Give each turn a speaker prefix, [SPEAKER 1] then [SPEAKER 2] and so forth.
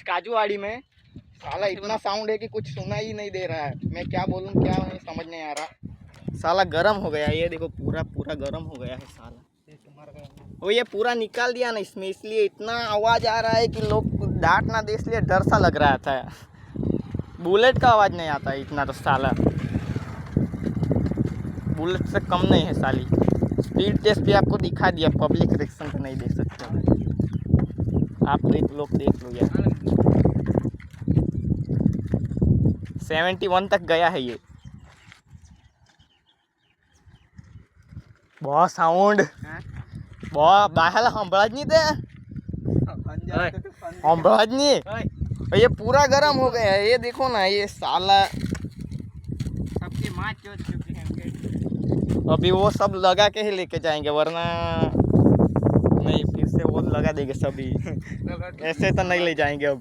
[SPEAKER 1] काजूवाड़ी में साला इतना साउंड है कि कुछ सुना ही नहीं दे रहा है। मैं क्या बोलूँ क्या नहीं समझ नहीं आ रहा। साला गर्म हो गया, ये देखो पूरा पूरा गर्म हो गया है साला। वो ये पूरा निकाल दिया ना इसमें, इसलिए इतना आवाज़ आ रहा है कि लोग डांट ना दे, इसलिए डर सा लग रहा था। बुलेट का आवाज़ नहीं आता है इतना तो साला, बुलेट से कम नहीं है साली। स्पीड टेस्ट भी आपको दिखा दिया, पब्लिक रिएक्शन तो नहीं देख सकते आप, देख लो यार। 71 तक गया है ये। बहुत साउंड, बहुत बाहर संभल नहीं दे, संभल नहीं। ये पूरा गर्म हो गया है, ये देखो ना ये साला।
[SPEAKER 2] सबकी माँ चोट चुकी है।
[SPEAKER 1] अभी वो सब लगा के ही लेके जाएंगे, वरना नहीं फिर से वो लगा देंगे सभी। ऐसे तो नहीं ले जाएंगे अब।